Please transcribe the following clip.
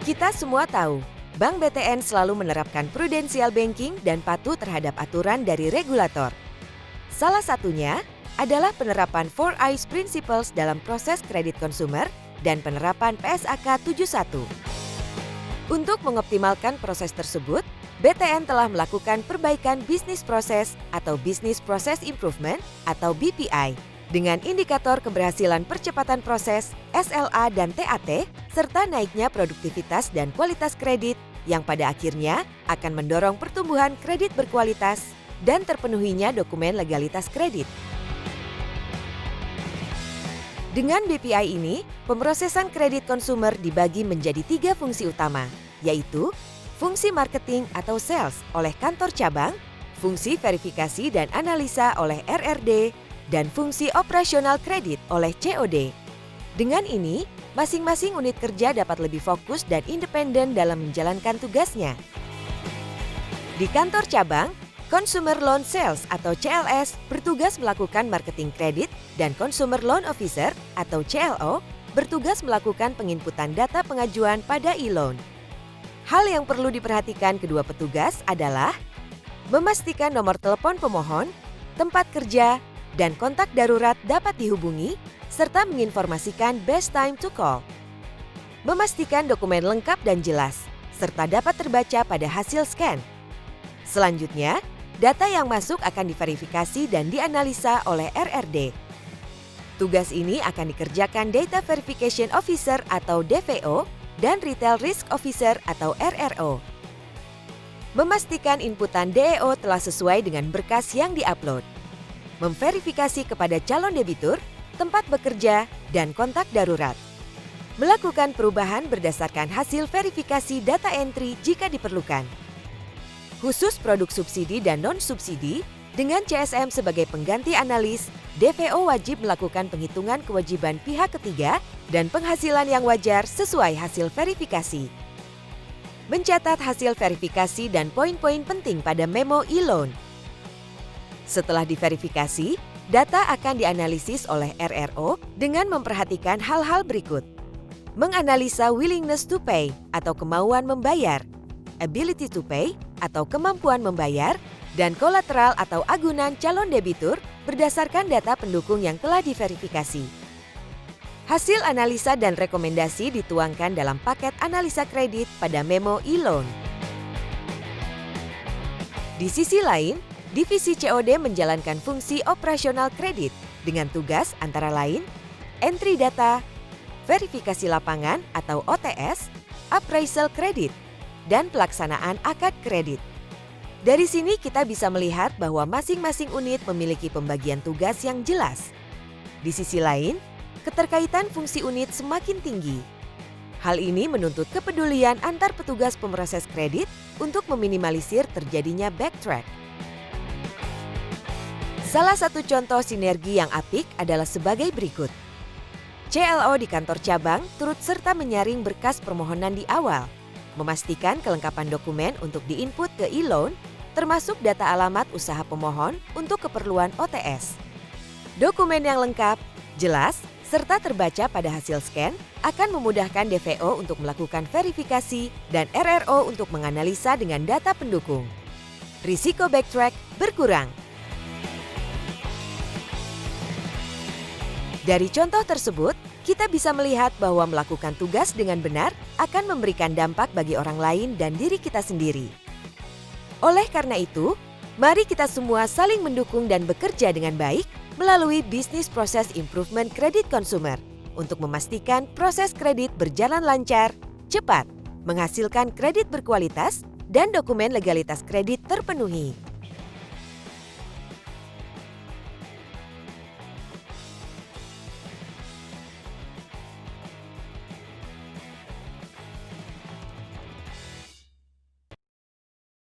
Kita semua tahu, Bank BTN selalu menerapkan prudensial banking dan patuh terhadap aturan dari regulator. Salah satunya adalah penerapan 4Eyes Principles dalam proses kredit konsumer dan penerapan PSAK 71. Untuk mengoptimalkan proses tersebut, BTN telah melakukan perbaikan bisnis proses atau Business Process Improvement atau BPI dengan indikator keberhasilan percepatan proses SLA dan TAT serta naiknya produktivitas dan kualitas kredit yang pada akhirnya akan mendorong pertumbuhan kredit berkualitas dan terpenuhinya dokumen legalitas kredit. Dengan BPI ini, pemrosesan kredit konsumer dibagi menjadi 3 fungsi utama, yaitu fungsi marketing atau sales oleh kantor cabang, fungsi verifikasi dan analisa oleh RRD, dan fungsi operasional kredit oleh COD. Dengan ini, masing-masing unit kerja dapat lebih fokus dan independen dalam menjalankan tugasnya. Di kantor cabang, Consumer Loan Sales atau CLS bertugas melakukan marketing kredit dan Consumer Loan Officer atau CLO bertugas melakukan penginputan data pengajuan pada e-loan. Hal yang perlu diperhatikan kedua petugas adalah memastikan nomor telepon pemohon, tempat kerja, dan kontak darurat dapat dihubungi, serta menginformasikan best time to call. Memastikan dokumen lengkap dan jelas, serta dapat terbaca pada hasil scan. Selanjutnya, data yang masuk akan diverifikasi dan dianalisa oleh RRD. Tugas ini akan dikerjakan Data Verification Officer atau DVO dan Retail Risk Officer atau RRO. Memastikan inputan DEO telah sesuai dengan berkas yang diupload. Memverifikasi kepada calon debitur, tempat bekerja, dan kontak darurat. Melakukan perubahan berdasarkan hasil verifikasi data entry jika diperlukan. Khusus produk subsidi dan non-subsidi, dengan CSM sebagai pengganti analis, DVO wajib melakukan penghitungan kewajiban pihak ketiga dan penghasilan yang wajar sesuai hasil verifikasi. Mencatat hasil verifikasi dan poin-poin penting pada memo e-loan. Setelah diverifikasi, data akan dianalisis oleh RRO dengan memperhatikan hal-hal berikut. Menganalisa willingness to pay atau kemauan membayar, ability to pay atau kemampuan membayar, dan kolateral atau agunan calon debitur berdasarkan data pendukung yang telah diverifikasi. Hasil analisa dan rekomendasi dituangkan dalam paket analisa kredit pada memo e-loan. Di sisi lain, Divisi COD menjalankan fungsi operasional kredit dengan tugas antara lain entry data, verifikasi lapangan atau OTS, appraisal kredit, dan pelaksanaan akad kredit. Dari sini kita bisa melihat bahwa masing-masing unit memiliki pembagian tugas yang jelas. Di sisi lain, keterkaitan fungsi unit semakin tinggi. Hal ini menuntut kepedulian antar petugas pemroses kredit untuk meminimalisir terjadinya backtrack. Salah satu contoh sinergi yang apik adalah sebagai berikut. CLO di kantor cabang turut serta menyaring berkas permohonan di awal, memastikan kelengkapan dokumen untuk diinput ke e-loan, termasuk data alamat usaha pemohon untuk keperluan OTS. Dokumen yang lengkap, jelas, serta terbaca pada hasil scan akan memudahkan DVO untuk melakukan verifikasi dan RRO untuk menganalisa dengan data pendukung. Risiko backtrack berkurang. Dari contoh tersebut, kita bisa melihat bahwa melakukan tugas dengan benar akan memberikan dampak bagi orang lain dan diri kita sendiri. Oleh karena itu, mari kita semua saling mendukung dan bekerja dengan baik melalui Business Process Improvement Kredit Konsumer untuk memastikan proses kredit berjalan lancar, cepat, menghasilkan kredit berkualitas, dan dokumen legalitas kredit terpenuhi.